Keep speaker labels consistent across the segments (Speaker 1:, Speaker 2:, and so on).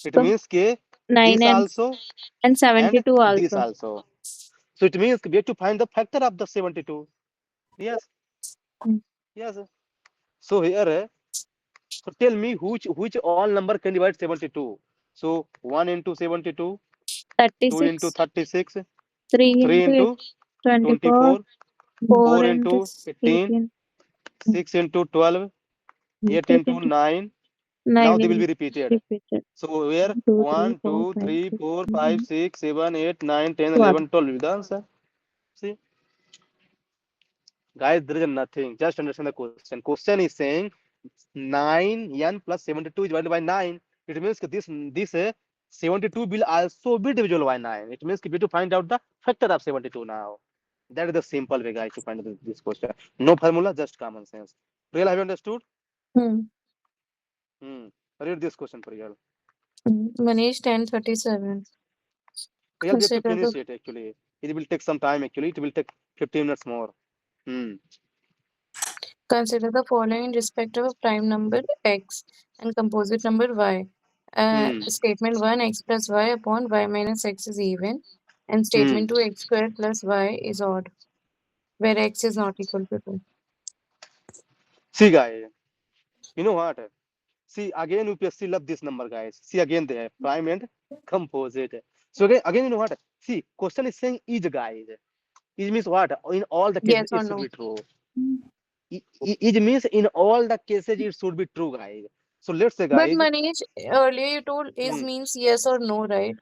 Speaker 1: It
Speaker 2: So
Speaker 1: means ke
Speaker 2: 9
Speaker 1: this also
Speaker 2: and
Speaker 1: and
Speaker 2: 72
Speaker 1: this
Speaker 2: also.
Speaker 1: also. So it means we have to find the factor of the 72. Yes,
Speaker 2: Hmm.
Speaker 1: yes. So here, so tell me which all number can divide 72. So 1 into 72, 2 into
Speaker 2: 36,
Speaker 1: 36,
Speaker 2: 3
Speaker 1: 3
Speaker 2: into
Speaker 1: into
Speaker 2: 24,
Speaker 1: 24,
Speaker 2: 4
Speaker 1: 4
Speaker 2: into
Speaker 1: into 18,
Speaker 2: 18,
Speaker 1: 6 into 12, 8
Speaker 2: 8
Speaker 1: into
Speaker 2: into
Speaker 1: 9. Now
Speaker 2: 9
Speaker 1: they will be
Speaker 2: in
Speaker 1: repeated.
Speaker 2: repeated.
Speaker 1: So here
Speaker 2: 2, 3,
Speaker 1: 1,
Speaker 2: 4,
Speaker 1: 2,
Speaker 2: 5,
Speaker 1: 3,
Speaker 2: 6,
Speaker 1: 4, 5,
Speaker 2: 7.
Speaker 1: 6, 7, 8, 9, 10,
Speaker 2: What?
Speaker 1: 11, 12 is the answer. See, guys, there is nothing. Just understand the question. Question is saying 9n plus 72 is divided by 9. It means that this 72 will also be divisible by 9. It means we have to find out the factor of 72 now. That is the simple way, guys, to find this question. No formula, just common sense. Real, have you understood?
Speaker 2: Hmm.
Speaker 1: Hmm. Read this question for real.
Speaker 2: Manish 1037.
Speaker 1: Real, we have to
Speaker 2: Consider the
Speaker 1: finish it actually. It will take some time actually. It will take 15 minutes more. Hmm.
Speaker 2: consider the following in respect of a prime number x and composite number y.
Speaker 1: Hmm.
Speaker 2: Statement 1 x plus y upon y minus x is even, and
Speaker 1: Hmm.
Speaker 2: statement 2 x squared plus y is odd, where x is not equal to 2.
Speaker 1: See, guys, you know what? See, again, UPSC love this number, guys. See, again, they have prime and composite. So, again, you know what? See, question is saying each, guys. Each means what? In all the cases,
Speaker 2: Yes or
Speaker 1: it should
Speaker 2: no?
Speaker 1: be true. Each means in all the cases, it should be true, guys. So, let's say,
Speaker 2: But
Speaker 1: guys,
Speaker 2: Manish, earlier you told is
Speaker 1: hmm,
Speaker 2: means yes or no, right?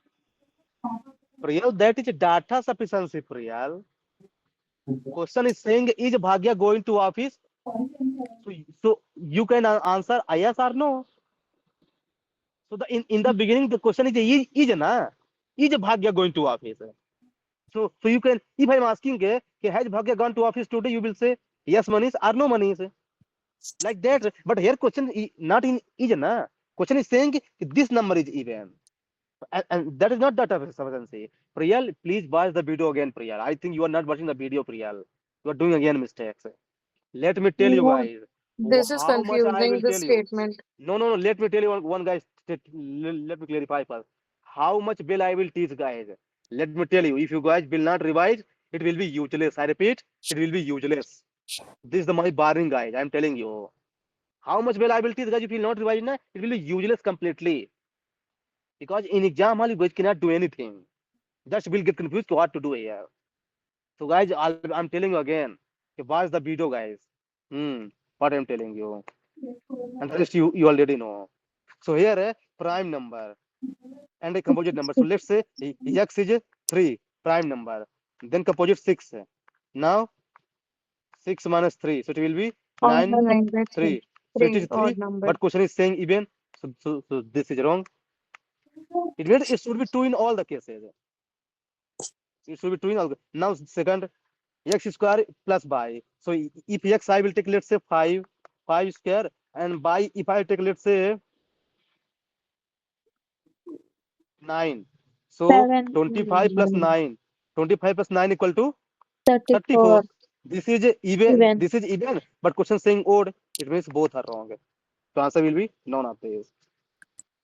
Speaker 1: real, that is data sufficiency, real. Question is saying, is Bhagya going to office? So you can answer yes or no. So in the beginning, the question is na? Is Bhagya going to office? So you can, if I'm asking, has Bhagya gone to office today, you will say yes, Manish, or no, Manish. Like that. But here question not in is na. Question is saying this number is even. And that is not data sufficiency. Priyal, please watch the video again, Priyal. I think you are not watching the video, Priyal. You are doing again mistakes. Let me tell you,
Speaker 2: No,
Speaker 1: guys,
Speaker 2: this is
Speaker 1: how much I
Speaker 2: confusing,
Speaker 1: will
Speaker 2: this
Speaker 1: tell you.
Speaker 2: statement.
Speaker 1: No, no, no. Let me tell you one guys. Let me clarify first. How much bill I will teach, guys. Let me tell you. If you guys will not revise, it will be useless. I repeat, it will be useless. This is the my barring, guys. I'm telling you. How much bill I will teach, guys. If you will not revise, na, it will be useless completely. Because in exam hall, you guys cannot do anything. Just will get confused what to do here. So, guys, I'm telling you again. Watch the video, guys. Hmm. What I'm telling you. And the rest you already know. So here a prime number and a composite number. So let's say x is 3 prime number, then composite 6. Now 6 minus 3, so it will be
Speaker 2: Odd
Speaker 1: 9
Speaker 2: number 3.
Speaker 1: 3. So it
Speaker 2: 3,
Speaker 1: is
Speaker 2: odd
Speaker 1: 3,
Speaker 2: number.
Speaker 1: but question is saying even. So this is wrong. It means it should be 2 in all the cases. It should be 2 in all. Now second, x square plus y. So if x I will take, let's say 5 square, and by if I take, let's say 9. So
Speaker 2: 7.
Speaker 1: 25 plus 9. 25 plus 9 equal to 34.
Speaker 2: 34.
Speaker 1: This is even.
Speaker 2: Even.
Speaker 1: This is even. But question saying odd. It means both are wrong. So answer will be none of these.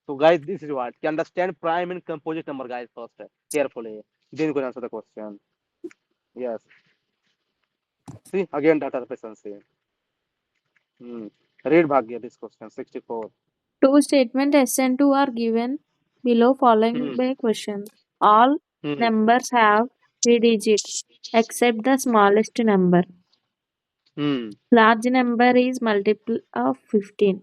Speaker 1: So guys, this is what. You understand prime and composite number, guys, first carefully. Then you can answer the question. Yes. See again data efficiency. Hmm. Read Bhagya this question 64.
Speaker 2: Two statements S and 2 are given below following
Speaker 1: Hmm.
Speaker 2: by question. All
Speaker 1: Hmm.
Speaker 2: numbers have 3 digits except the smallest number.
Speaker 1: Hmm.
Speaker 2: Large number is multiple of 15.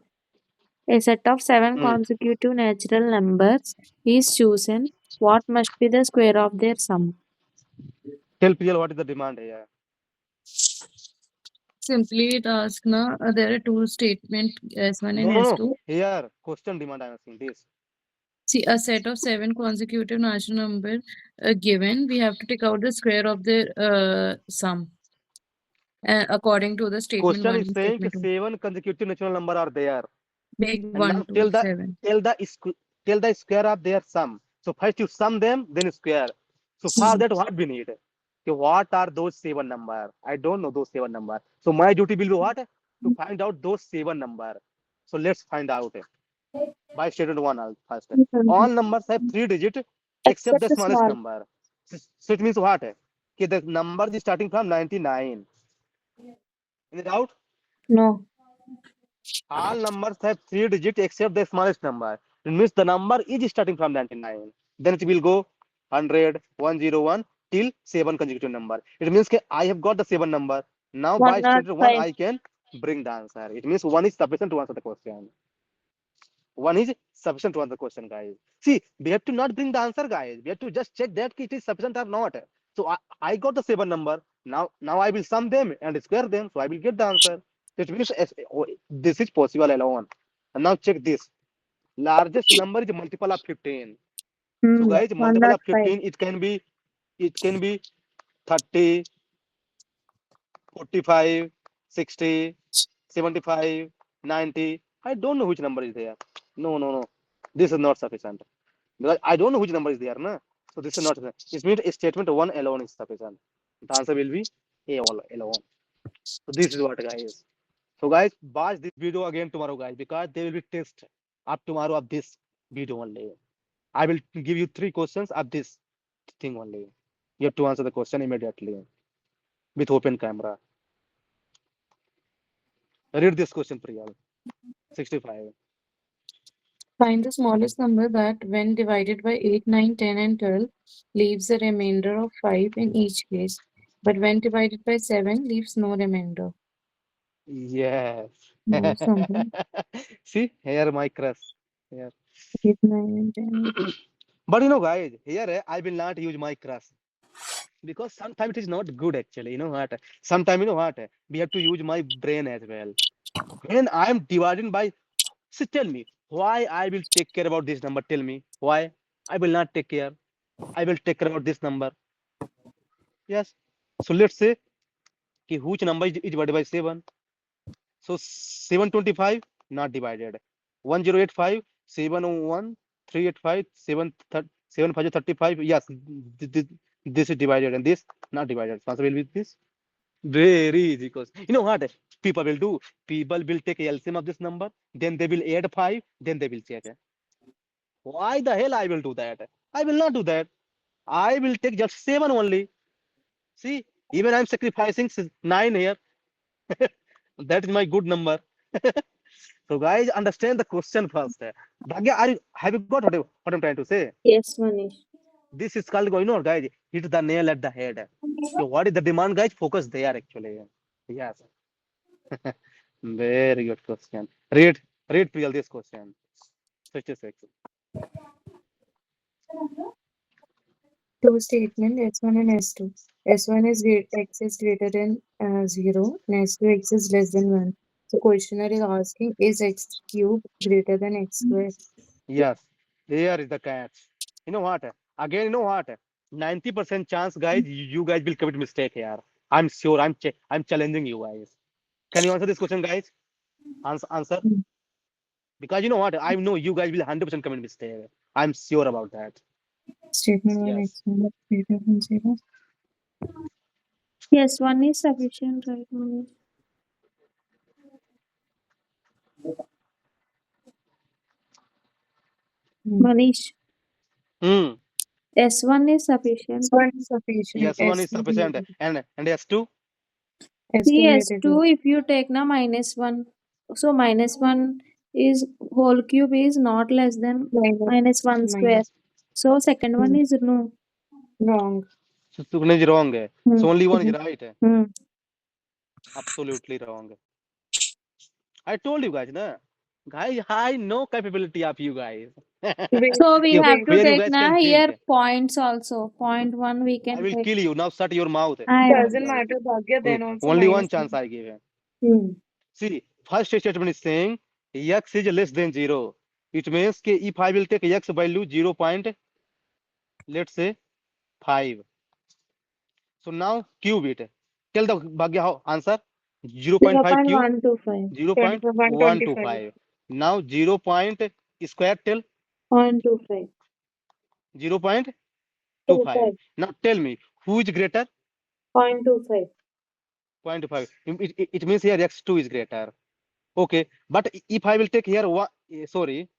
Speaker 2: A set of 7
Speaker 1: Hmm.
Speaker 2: consecutive natural numbers is chosen. What must be the square of their sum?
Speaker 1: Tell PL what is the demand here.
Speaker 2: Simply it asks na there are two statements S1
Speaker 1: No,
Speaker 2: and
Speaker 1: no, no.
Speaker 2: S2.
Speaker 1: Here question demand I'm asking this.
Speaker 2: See a set of 7 consecutive natural numbers given. We have to take out the square of the sum according to the statement
Speaker 1: Question
Speaker 2: 1
Speaker 1: is
Speaker 2: and
Speaker 1: saying
Speaker 2: statement 2.
Speaker 1: 7 consecutive natural number are there,
Speaker 2: Big
Speaker 1: and
Speaker 2: 1,
Speaker 1: now
Speaker 2: 2, 7.
Speaker 1: tell the square of their sum. So first you sum them, then square. So for that, what we need? Okay, what are those 7 number? I don't know those 7 number. So my duty will be what? To find out those 7 number. So let's find out. By statement 1 first.
Speaker 3: Mhm.
Speaker 1: All numbers have 3 digits except the smallest number. So it means what? Okay, the number is starting from 99. Is it out?
Speaker 3: No.
Speaker 1: All numbers have 3 digits except the smallest number. It means the number is starting from 99. Then it will go 100, 101 till 7 consecutive number. It means that I have got the 7 number. Now by statement 1
Speaker 3: 105.
Speaker 1: I can bring the answer. It means 1 is sufficient to answer the question. 1 is sufficient to answer the question, guys. See, we have to not bring the answer, guys. We have to just check that it is sufficient or not. So I got the 7 number. Now I will sum them and square them. So I will get the answer. It means this is possible alone. And now check this. Largest number is multiple of 15. So guys, multiple of
Speaker 3: 105.
Speaker 1: 15, it can be 30, 45, 60, 75, 90. I don't know which number is there. No. This is not sufficient. Because I don't know which number is there, na? So this is not sufficient. It means a statement 1 alone is sufficient. The answer will be A alone. So this is what, guys. So guys, watch this video again tomorrow, guys, because there will be test up tomorrow of this video only. I will give you 3 questions of this thing only. You have to answer the question immediately with open camera. Read this question, Priyal. 65.
Speaker 2: Find the smallest number that, when divided by 8, 9, 10, and 12, leaves a remainder of 5 in each case, but when divided by 7, leaves no remainder.
Speaker 1: Yes.
Speaker 2: No something.
Speaker 1: See, here my crush. Here.
Speaker 2: 8, 9, and 10.
Speaker 1: But guys, here I will not use my crush because sometimes it is not good actually. You know what? Sometimes we have to use my brain as well. When I am dividing by, see, tell me why I will take care about this number. Tell me why I will not take care. I will take care about this number. Yes. So let's say which number is divided by 7. So 725 not divided. 1085, 701, 385, 7535. Yes, this is divided and this not divided. So answer will be this. Very easy because you know what people will do? People will take LCM of this number, then they will add 5, then they will check. Why the hell I will do that? I will not do that. I will take just 7 only. See, even I'm sacrificing 9 here. That is my good number. So guys, understand the question first. Bhagya, have you got what I'm trying to say?
Speaker 3: Yes, Manish.
Speaker 1: This is called, guys, hit the nail at the head. So what is the demand, guys? Focus there actually. Yes. Very good question. Read Priyal this question. 66.
Speaker 2: Two statement S1 and S2. S1 is x is greater than 0 and S2 x is less than 1. So questioner is asking, is x cube greater than x square?
Speaker 1: Yes. Here is the catch. You know what? Again, you know what? 90% chance, guys, you guys will commit mistake here. I'm sure. I'm challenging you guys. Can you answer this question, guys? Answer.
Speaker 2: Hmm.
Speaker 1: Because you know what? I know you guys will 100% commit mistake. I'm sure about that.
Speaker 2: Statement 1
Speaker 1: Yes.
Speaker 2: x1 is greater than 0.
Speaker 3: Yes, 1 is sufficient, right, Manish? Manish,
Speaker 1: Hmm.
Speaker 3: S1 is sufficient.
Speaker 2: S1 is sufficient.
Speaker 1: Yes, one is
Speaker 2: S2
Speaker 1: sufficient.
Speaker 2: greater.
Speaker 1: And S2?
Speaker 2: S2
Speaker 3: See,
Speaker 2: greater than.
Speaker 3: S2, if you take now -1, so -1 is whole cube is not less than -1 square.
Speaker 2: Minus.
Speaker 3: So second one
Speaker 2: Hmm.
Speaker 3: is no.
Speaker 2: Wrong.
Speaker 1: So Sukne is wrong.
Speaker 3: Hmm.
Speaker 1: So only one is right.
Speaker 3: Hmm.
Speaker 1: Absolutely wrong. I told you guys, na? Guys, I know capability of you guys.
Speaker 2: Wait,
Speaker 3: So we have to
Speaker 1: Where you
Speaker 3: take
Speaker 1: guys
Speaker 3: now
Speaker 1: can think.
Speaker 3: here points also. Point 1 we
Speaker 1: I
Speaker 3: can
Speaker 1: will
Speaker 3: take.
Speaker 1: kill you. Now shut your mouth.
Speaker 3: I know.
Speaker 2: doesn't matter, Bhagya, then also
Speaker 1: Only one
Speaker 2: minus.
Speaker 1: chance I give him.
Speaker 2: Hmm.
Speaker 1: See, first statement is saying x is less than 0. It means कि if I will take x value 0 point, let's say 5. So now cube it. Tell the Bhagya how answer. 0.5 cube,
Speaker 3: 0.125.
Speaker 2: 125.
Speaker 1: 0.125. Now 0 point square tell
Speaker 3: 0.25.
Speaker 1: 0.25. Now tell me who is greater?
Speaker 3: 0.25.
Speaker 1: 0.5. It means here x2 is greater. Okay, but if I will take here one, sorry,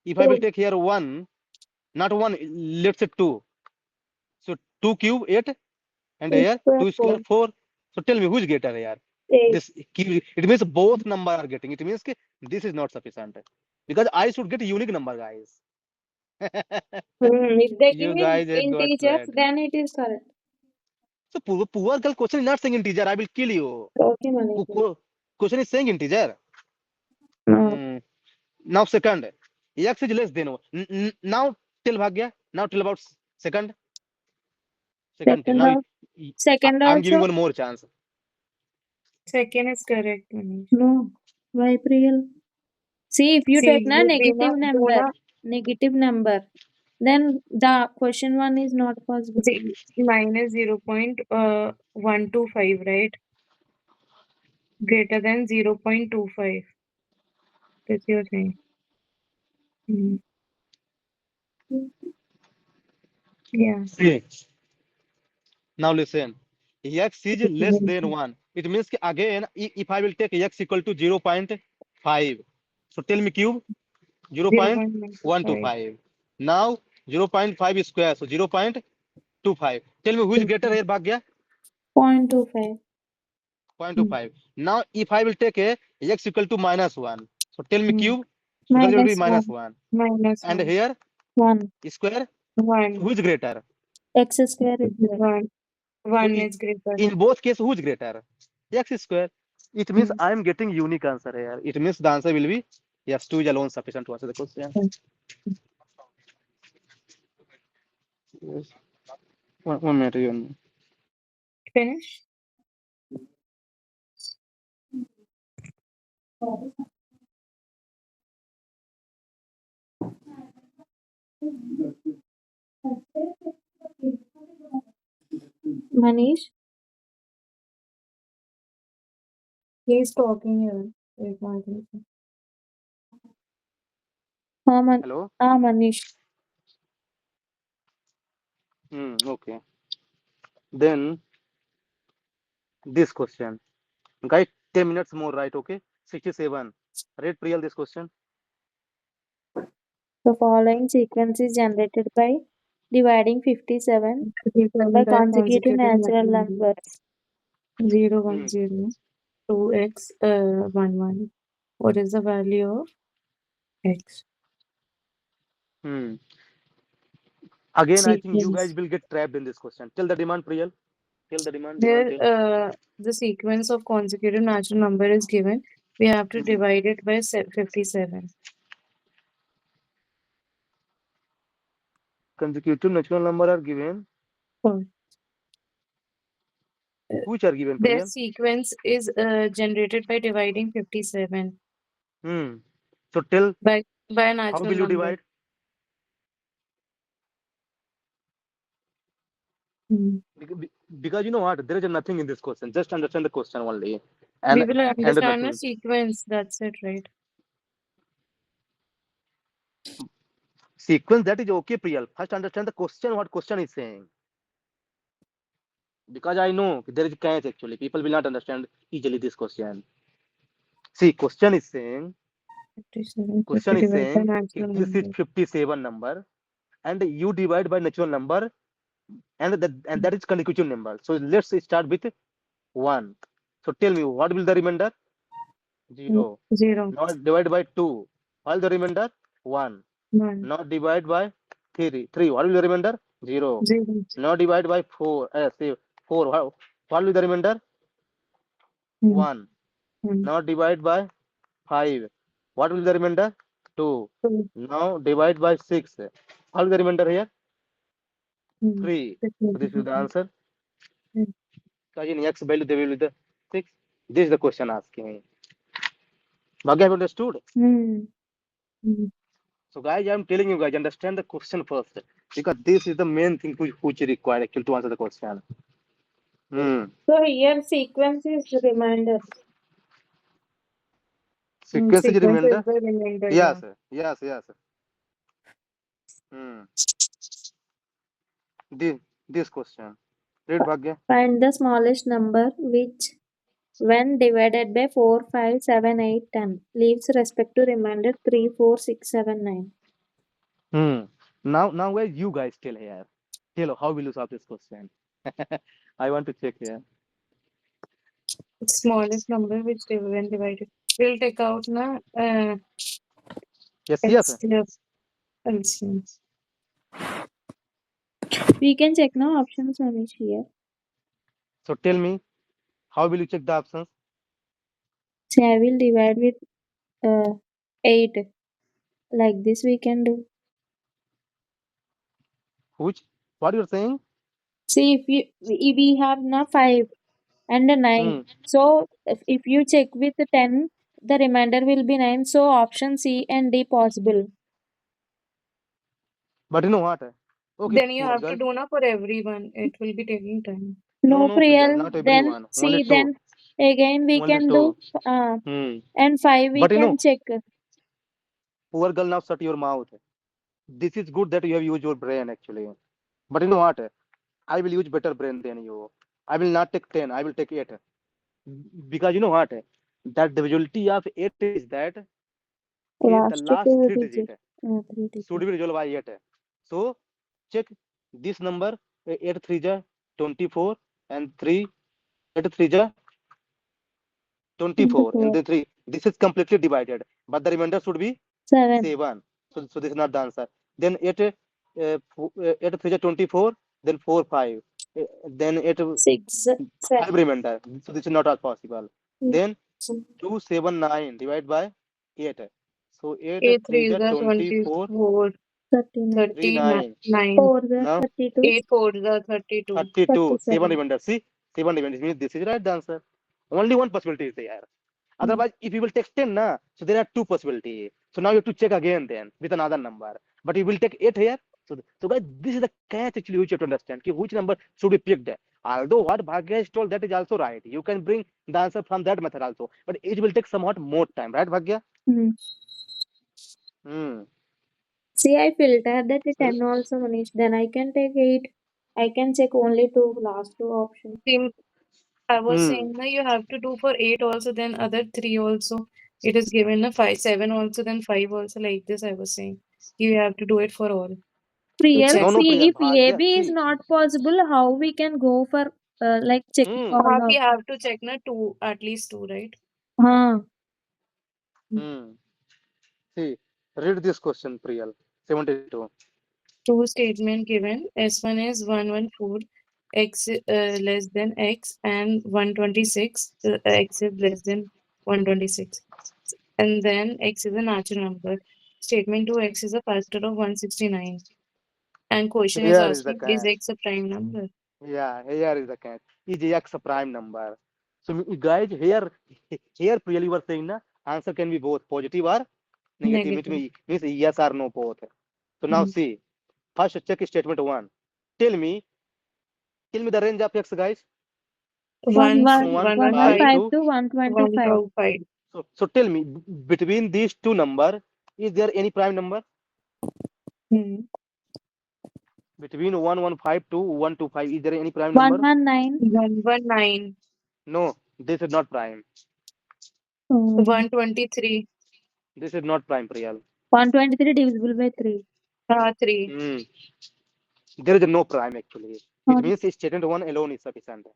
Speaker 1: If I will
Speaker 2: Four.
Speaker 1: take here 1, not 1, let's say 2. So 2 cube 8, and
Speaker 3: Eight
Speaker 1: here
Speaker 3: square
Speaker 1: 2 square 4. So tell me which greater here?
Speaker 3: 8.
Speaker 1: This cube, it means both number are getting. It means this is not sufficient because I should get unique number, guys.
Speaker 3: If they
Speaker 1: You
Speaker 3: give me
Speaker 1: guys have got
Speaker 3: integers,
Speaker 1: correct.
Speaker 3: then it is correct.
Speaker 1: So poor girl question is not saying integer. I will kill you.
Speaker 3: Okay, Manish.
Speaker 1: Question is saying integer.
Speaker 3: No.
Speaker 1: Hmm. Now second, x is less than 1. Now tell Bhagya. Now tell about second. Second tell.
Speaker 3: Second,
Speaker 1: Now
Speaker 3: second
Speaker 1: I'm giving
Speaker 3: also?
Speaker 1: one more chance.
Speaker 2: Second is correct, Manish.
Speaker 3: No. Why, Priyal? See, if you
Speaker 2: See,
Speaker 3: take na
Speaker 2: ये
Speaker 3: negative number, then the question one is not possible.
Speaker 2: minus 0.125, right? Greater than 0.25. That's your thing. Mm. Yeah.
Speaker 1: See. Now listen. X is less than 1. It means again, if I will take x equal to 0.5. So tell me cube
Speaker 2: 0.125.
Speaker 1: 0.125. Now 0.5 is square. So 0.25. Tell me which greater here, Bhagya?
Speaker 3: 0.25.
Speaker 1: 0.25. Now if I will take a x equal to minus 1. So tell me cube. Because it will be
Speaker 3: Minus
Speaker 1: minus
Speaker 3: 1.
Speaker 1: 1.
Speaker 2: Minus
Speaker 1: And
Speaker 2: 1.
Speaker 1: here
Speaker 3: 1.
Speaker 1: square.
Speaker 2: 1.
Speaker 1: Which greater?
Speaker 3: X square is there.
Speaker 2: 1.
Speaker 1: So
Speaker 2: 1 is greater.
Speaker 1: in both cases, which greater? X square. It means
Speaker 2: Mm.
Speaker 1: I am getting unique answer here. It means the answer will be yes, 2 is alone sufficient to answer the question. Yes. One minute.
Speaker 2: Finish?
Speaker 3: Manish?
Speaker 2: He's talking here. Wait, one second.
Speaker 1: Hello.
Speaker 3: Manish.
Speaker 1: Okay. Then this question. Guys, 10 minutes more, right? Okay. 67. Read Priyal this question.
Speaker 3: The following sequence is generated by dividing 57 by consecutive natural numbers.
Speaker 2: 0, 1, 0. 2x 1, 1. What is the value of x?
Speaker 1: Hmm. Again, I think you
Speaker 2: Sequence.
Speaker 1: guys will get trapped in this question. Tell the demand, Priyal. Tell the demand.
Speaker 2: Here,
Speaker 1: Tell.
Speaker 2: the sequence of consecutive natural number is given. We have to divide it by 57.
Speaker 1: Consecutive natural number are given.
Speaker 2: Oh.
Speaker 1: Which are given,
Speaker 2: Their
Speaker 1: Priyal?
Speaker 2: sequence is generated by dividing 57
Speaker 1: So tell
Speaker 2: by
Speaker 1: how
Speaker 2: natural
Speaker 1: will you
Speaker 2: number.
Speaker 1: divide? Because you know what, there is nothing in this question. Just understand the question only, and
Speaker 2: We will
Speaker 1: and
Speaker 2: understand
Speaker 1: nothing.
Speaker 2: the sequence. That's it, right?
Speaker 1: Sequence, that is okay, Priyal. First understand the question. What question is saying? Because I know there is a catch actually. People will not understand easily this question. See, question is saying
Speaker 2: 57,
Speaker 1: question
Speaker 2: 50
Speaker 1: is
Speaker 2: divided by
Speaker 1: saying
Speaker 2: natural
Speaker 1: this is
Speaker 2: number.
Speaker 1: 57 number, and you divide by natural number, and that is consecutive number. So let's start with 1. So tell me what will the remainder? 0.
Speaker 2: 0,
Speaker 1: Not divided by 2. All the remainder 1.
Speaker 2: 1,
Speaker 1: Not divided by 3. 3. What will the remainder? 0.
Speaker 2: 0,
Speaker 1: Not divided by 4. Say 4. What will the remainder? 1. Now divide by 5. What will the remainder? 2.
Speaker 2: 2,
Speaker 1: Now divide by 6. What will the remainder here? 3.
Speaker 2: 6,
Speaker 1: So this is the answer.
Speaker 2: Mm.
Speaker 1: So in x value, they will be the 6. This is the question asking me. Bhagya, have you understood? So guys, I'm telling you guys, understand the question first. Because this is the main thing which is required actually to answer the question.
Speaker 3: So here sequence is the remainder.
Speaker 1: Sequence is
Speaker 2: Sequence
Speaker 1: remainder.
Speaker 2: is the remainder,
Speaker 1: Yes,
Speaker 2: yeah.
Speaker 1: yes. This question. Read Bhagya.
Speaker 3: Find the smallest number which, when divided by 4, 5, 7, 8, 10, leaves respect to remainder 3, 4, 6, 7, 9.
Speaker 1: Now where you guys tell here. Tell how will you solve this question? I want to check here.
Speaker 2: Smallest number which when divided. We'll take out na
Speaker 1: Yes,
Speaker 2: HCF LCM.
Speaker 3: We can check now options, Manish, here.
Speaker 1: So tell me, how will you check the options?
Speaker 3: See, I will divide with 8. Like this we can do.
Speaker 1: Which? What you're saying?
Speaker 3: See, if we have now 5 and a 9.
Speaker 1: Hmm.
Speaker 3: So if you check with the 10, the remainder will be 9. So option C and D possible.
Speaker 1: But you know what? Okay,
Speaker 2: Then you
Speaker 1: poor
Speaker 2: have to
Speaker 1: girl.
Speaker 2: do na for everyone. It will be taking time.
Speaker 3: No,
Speaker 1: No, Priyal,
Speaker 3: Priyal.
Speaker 1: not
Speaker 3: Then
Speaker 1: everyone. Only
Speaker 3: see,
Speaker 1: two.
Speaker 3: then again we
Speaker 1: Only
Speaker 3: can
Speaker 1: two.
Speaker 3: do uh,
Speaker 1: Hmm.
Speaker 3: and 5 we
Speaker 1: But you
Speaker 3: can
Speaker 1: know,
Speaker 3: check.
Speaker 1: poor girl, now shut your mouth. This is good that you have used your brain actually. But you know what? I will use better brain than you. I will not take 10. I will take 8. Because you know what? That divisibility of 8 is that the
Speaker 3: Last
Speaker 1: last 3
Speaker 3: 2
Speaker 1: digit
Speaker 3: digit. 3
Speaker 1: should
Speaker 3: digit.
Speaker 1: be resolved by 8. So check this number 8 3 ja 24 and 3 8 3 ja 24 and
Speaker 3: 24.
Speaker 1: then 3. This is completely divided, but the remainder should be
Speaker 3: 7.
Speaker 1: 7. So this is not the answer. Then 8 8 3 ja 24, then 4 5. Then 8
Speaker 3: 6.
Speaker 1: 5 remainder. So this is not all possible. Then 279 divided by 8. So 8 3
Speaker 2: A3 is
Speaker 1: ja
Speaker 2: the
Speaker 1: 24,
Speaker 2: 24,
Speaker 3: 39.
Speaker 1: 3 9.
Speaker 2: 39.
Speaker 3: 4 the
Speaker 1: Now
Speaker 3: 32.
Speaker 2: 8 4 is the 32.
Speaker 1: 32, 7
Speaker 3: 37.
Speaker 1: remainder. See, 7 remainder means this is right the answer. Only one possibility is there. Otherwise, if you will take 10, na, so there are two possibilities. So now you have to check again then with another number. But you will take 8 here. So guys, this is the catch actually which you have to understand. Ki which number should be picked. Although what Bhagya is told, that is also right. You can bring the answer from that method also. But it will take somewhat more time, right, Bhagya?
Speaker 3: Hmm.
Speaker 1: Hmm.
Speaker 3: See, I filtered that 10 also, Manish. Then I can take 8. I can check only last two options.
Speaker 2: Same, I was
Speaker 1: Hmm.
Speaker 2: saying that you have to do for 8 also, then other 3 also. It is given a 5, 7 also, then 5 also, like this I was saying. You have to do it for all to
Speaker 3: Priyal,
Speaker 2: check.
Speaker 1: No,
Speaker 3: see,
Speaker 1: Priyal.
Speaker 3: if
Speaker 1: Bhagya,
Speaker 3: AB is
Speaker 1: see.
Speaker 3: not possible, how we can go for like checking
Speaker 1: Hmm.
Speaker 3: all
Speaker 2: We
Speaker 3: of.
Speaker 2: have to check na 2, at least 2, right?
Speaker 3: Huh.
Speaker 1: Hmm. See, read this question, Priyal. 72.
Speaker 2: 2 statement given. S1 is 114, x less than x, and 126, x is less than 126. And then x is a natural number. Statement 2, x is a factor of 169. And question is
Speaker 1: Here is the
Speaker 2: asking, is
Speaker 1: catch.
Speaker 2: x a prime number?
Speaker 1: Yeah, here is the catch. Is X a prime number? So guys, here clearly you are saying na answer can be both positive or negative. It
Speaker 2: Negative.
Speaker 1: means yes or no both. So now
Speaker 2: Hmm.
Speaker 1: see, first check statement one. Tell me, tell me the range of X, guys.
Speaker 3: 1, 1,
Speaker 2: 1, 1,
Speaker 1: 5
Speaker 2: 5,
Speaker 3: 115
Speaker 1: to
Speaker 3: to 125.
Speaker 2: 125.
Speaker 1: so tell me between these two number, is there any prime number
Speaker 2: Hmm.
Speaker 1: between 115 to 125? Is there any prime number?
Speaker 3: 119.
Speaker 2: 119.
Speaker 1: No, this is not prime.
Speaker 2: 123.
Speaker 1: This is not prime, Priyal.
Speaker 3: 123 divisible by 3.
Speaker 2: 3.
Speaker 1: Hmm. There is no prime actually. It means statement one alone is sufficient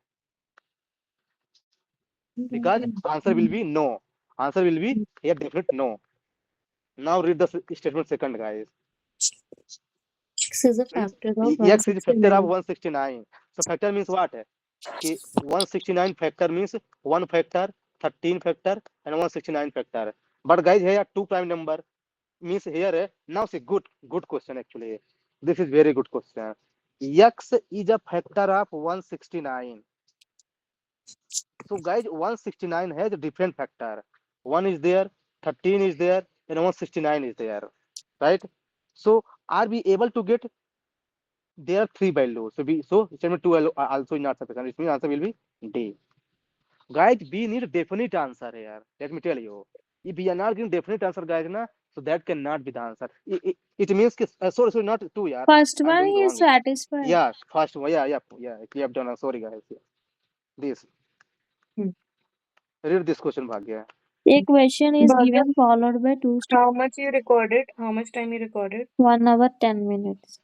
Speaker 1: because answer will be no. Answer will be here definite no. Now read the statement second, guys.
Speaker 2: X is a
Speaker 1: Means
Speaker 2: factor of
Speaker 1: X is a factor of
Speaker 2: 169.
Speaker 1: 169. So factor means what? 169 factor means 1 factor, 13 factor, and 169 factor. But guys, here are two prime number. Means here now see good question actually. This is very good question. X is a factor of 169. So guys, 169 has a different factor. One is there, 13 is there, and 169 is there, right? So are we able to get there are three values? So statement two also is not sufficient. It means answer will be D. Guys, we need a definite answer here. Let me tell you. If we are not giving definite answer, guys, na, so that cannot be the answer. It means sorry, not two, yeah.
Speaker 3: First
Speaker 1: I'm
Speaker 3: one
Speaker 1: doing
Speaker 3: is
Speaker 1: wrong.
Speaker 3: satisfied.
Speaker 1: Yeah, first one, yeah. We have done. Sorry, guys. This
Speaker 2: Hmm.
Speaker 1: read this question, Bhagya.
Speaker 3: A question is
Speaker 2: Bhavya,
Speaker 3: given followed by two
Speaker 2: how much you recorded? How much time you recorded?
Speaker 3: 1 hour 10 minutes.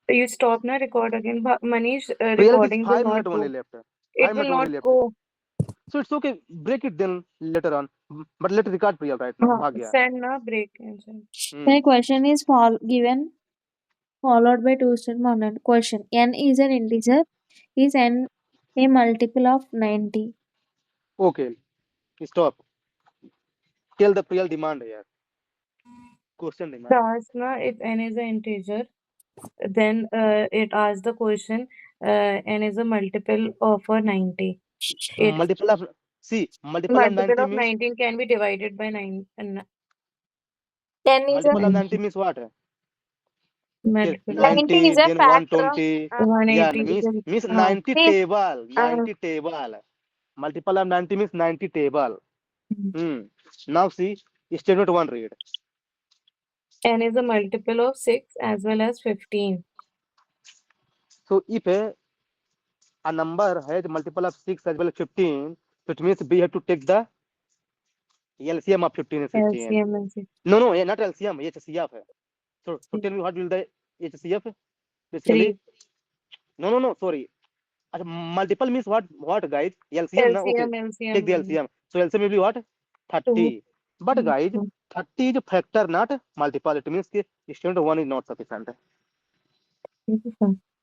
Speaker 2: You stop now, record again. Manish,
Speaker 1: Priyal, it is
Speaker 2: recording will
Speaker 1: 5 minutes
Speaker 2: not
Speaker 1: only
Speaker 2: go.
Speaker 1: left.
Speaker 2: It
Speaker 1: 5
Speaker 2: will
Speaker 1: minutes
Speaker 2: not
Speaker 1: only left.
Speaker 2: go.
Speaker 1: So it's okay. Break it then later on. But let record Priyal right now. Bhagya.
Speaker 2: Send na break and send.
Speaker 3: My question is given followed by two statement. Question: N is an integer. Is N a multiple of 90?
Speaker 1: Okay. Stop. Tell the Priyal demand here. Question
Speaker 2: It
Speaker 1: demand.
Speaker 2: asks na if n is an integer, then it asks the question n is a multiple of a 90. It
Speaker 1: Multiple of multiple of
Speaker 2: multiple
Speaker 1: 90
Speaker 2: of
Speaker 1: means
Speaker 2: 19 can be divided by 9.
Speaker 3: N is a
Speaker 1: multiple of 90 means what? Okay,
Speaker 2: Multiple of
Speaker 3: 90 is
Speaker 1: 90
Speaker 3: a
Speaker 1: then
Speaker 3: factor of
Speaker 1: 120. Yeah,
Speaker 2: 180.
Speaker 1: means
Speaker 2: Uh,
Speaker 1: 90
Speaker 3: see,
Speaker 1: table. 90 table. Multiple of 90 means 90 table. Now see statement 1 read.
Speaker 2: n is a multiple of 6 as well as 15.
Speaker 1: So if a number has multiple of 6 as well as 15, so it means we have to take the LCM of 15 and 16.
Speaker 2: LCM and 6.
Speaker 1: No, not LCM, HCF. So tell me what will the HCF? Basically,
Speaker 2: 3.
Speaker 1: sorry. Multiple means what guys? LCM, na? Okay, take the
Speaker 2: LCM.
Speaker 1: LCM. So LCM will be what?
Speaker 2: 2.
Speaker 1: 30. But guys, 30 is a factor, not multiple. It means the statement 1 is not sufficient.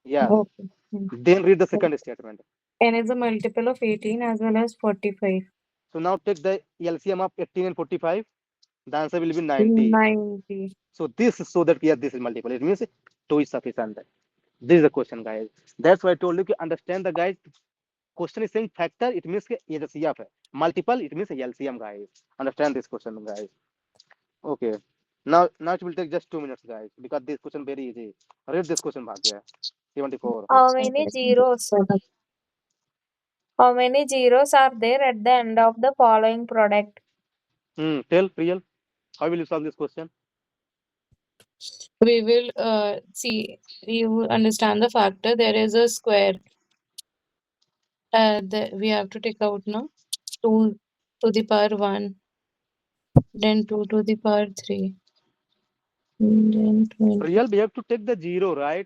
Speaker 1: Yeah.
Speaker 2: Okay.
Speaker 1: Then read the second statement.
Speaker 2: N is a multiple of 18 as well as 45.
Speaker 1: So now take the LCM of 18 and 45. The answer will be 90.
Speaker 2: 90.
Speaker 1: So this is so that yes, this is multiple. It means 2 is sufficient. This is the question, guys. That's why I told you to understand the guys. Question is saying factor, it means HCF. Multiple, it means LCM, guys. Understand this question, guys. Okay. Now it will take just 2 minutes, guys, because this question very easy. Read this question, Bhagya. 74.
Speaker 3: how many zeros? How many zeros are there at the end of the following product?
Speaker 1: Tell Priyal, how will you solve this question?
Speaker 2: We will see. You understand the factor. There is a square. We have to take out now 2 to the power 1, then 2 to the power 3, then 20.
Speaker 1: Priyal, we have to take the 0, right?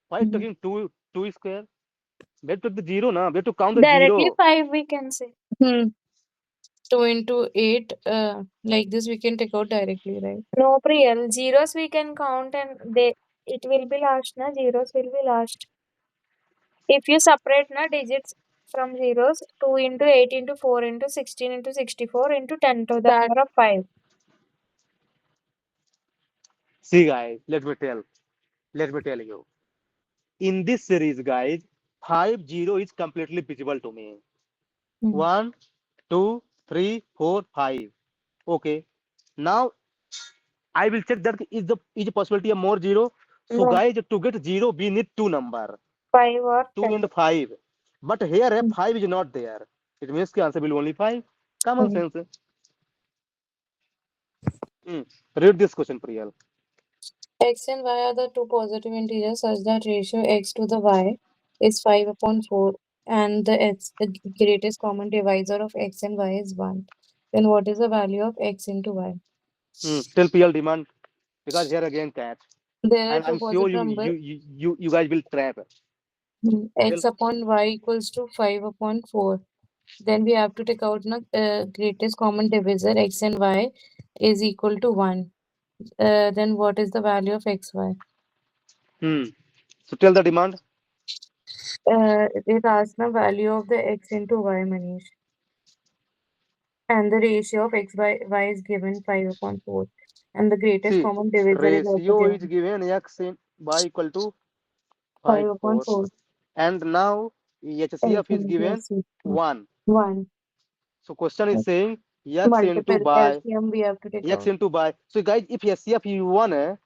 Speaker 1: Why taking 2 square? We have to take the 0, na? We have to count the
Speaker 3: Directly
Speaker 1: 0.
Speaker 3: 5 we can say.
Speaker 2: 2 into 8, like this we can take out directly, right?
Speaker 3: No, Priyal, zeros we can count and it will be last, na? Zeros will be last. If you separate na digits from zeros, 2 into 8 into 4 into 16 into 64 into 10 to the
Speaker 2: That
Speaker 3: power of 5.
Speaker 1: See, guys, let me tell you. In this series, guys, 50 is completely visible to me. 1, 2, 3, 4, 5. Okay. Now I will check that is a possibility of more 0. So
Speaker 3: No,
Speaker 1: guys, to get 0, we need 2 number.
Speaker 3: 5 or
Speaker 1: 2
Speaker 3: 10.
Speaker 1: and 5. But here 5 is not there. It means the answer will be only 5. Common sense. Read this question, Priyal.
Speaker 2: x and y are the two positive integers such that ratio x to the y is 5 upon 4 and the greatest common divisor of x and y is 1. Then what is the value of x into y?
Speaker 1: Tell Priyal demand, because here again catch.
Speaker 2: There are
Speaker 1: And
Speaker 2: two
Speaker 1: I'm sure
Speaker 2: positive numbers.
Speaker 1: you guys will trap.
Speaker 2: X upon y equals to 5 upon 4. Then we have to take out greatest common divisor x and y is equal to 1. Then what is the value of xy?
Speaker 1: So tell the demand.
Speaker 2: It asks the value of the x into y, Manish. And the ratio of x by y is given 5 upon 4. And the greatest
Speaker 1: See,
Speaker 2: common divisor is also
Speaker 1: ratio is
Speaker 2: given
Speaker 1: given x in y equal to
Speaker 2: 5
Speaker 1: 5,
Speaker 2: upon
Speaker 1: 4.
Speaker 2: 4.
Speaker 1: And now HCF is given 1.
Speaker 2: 1.
Speaker 1: So question is saying x into
Speaker 2: Multiple
Speaker 1: by
Speaker 2: LCM we have to take
Speaker 1: x
Speaker 2: out.
Speaker 1: into by. So guys, if HCF is 1,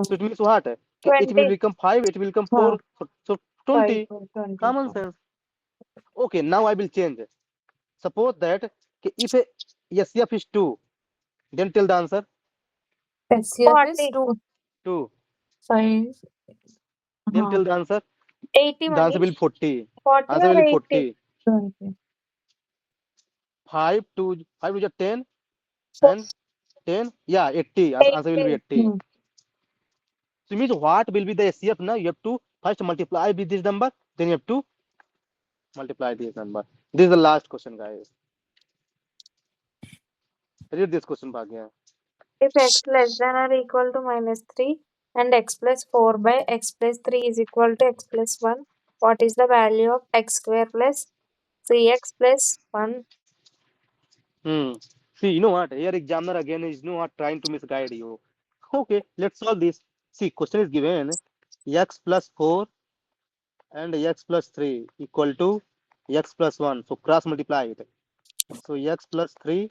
Speaker 1: so it means what? It will
Speaker 3: 20.
Speaker 1: become 5, it will become
Speaker 2: Huh.
Speaker 1: 4. So
Speaker 2: 5
Speaker 1: 20.
Speaker 2: for 20.
Speaker 1: Common sense. Okay, now I will change. Suppose that if HCF is 2, then tell the answer.
Speaker 2: SCF is
Speaker 3: 40.
Speaker 2: 2.
Speaker 1: 2.
Speaker 2: 5.
Speaker 1: Then tell the answer.
Speaker 3: 80
Speaker 1: The answer will be
Speaker 3: Manish.
Speaker 1: 40.
Speaker 3: 40
Speaker 1: Answer
Speaker 3: or
Speaker 1: will be
Speaker 3: 80?
Speaker 1: 40.
Speaker 2: 20.
Speaker 1: 5 to 10. and 10. Yeah, 80. Answer will be 80.
Speaker 2: Hmm.
Speaker 1: So means what will be the SCF now? You have to first multiply with this number, then you have to multiply this number. This is the last question, guys. Read this question, Bhagya.
Speaker 3: If x less than or equal to minus 3 and x plus 4 by x plus 3 is equal to x plus 1, what is the value of x square plus 3x plus 1?
Speaker 1: See, you know what? Here examiner again is not trying to misguide you. Okay, let's solve this. See, question is given x plus 4 and x plus 3 equal to x plus 1. So cross multiply it. So x plus 3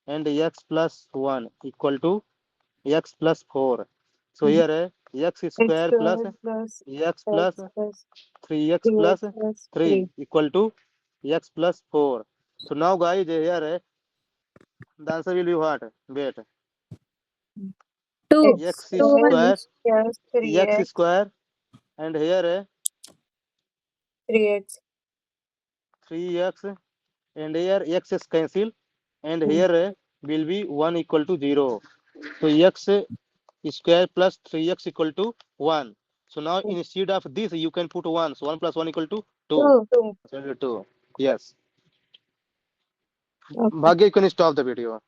Speaker 1: and x plus 1 equal to x plus 4. So here x
Speaker 2: X
Speaker 1: square plus
Speaker 2: squared plus
Speaker 1: x plus
Speaker 2: x plus
Speaker 1: 3x
Speaker 2: 3x
Speaker 1: plus
Speaker 2: plus
Speaker 1: 3
Speaker 2: 3.
Speaker 1: equal to x plus 4. So now guys here the answer will be what? Wait.
Speaker 3: 2.
Speaker 1: X
Speaker 3: 2
Speaker 1: square
Speaker 2: plus
Speaker 1: x
Speaker 2: 3x,
Speaker 1: square and here
Speaker 2: 3x.
Speaker 1: 3x and here x is cancel and
Speaker 2: Hmm.
Speaker 1: here will be 1 equal to 0. So x square plus 3x equal to 1. So now
Speaker 2: Hmm.
Speaker 1: instead of this you can put 1. So 1 plus 1 equal to 2.
Speaker 3: 2.
Speaker 2: 2.
Speaker 1: So 2. Yes.
Speaker 2: Okay.
Speaker 1: Bhagya, you can stop the video.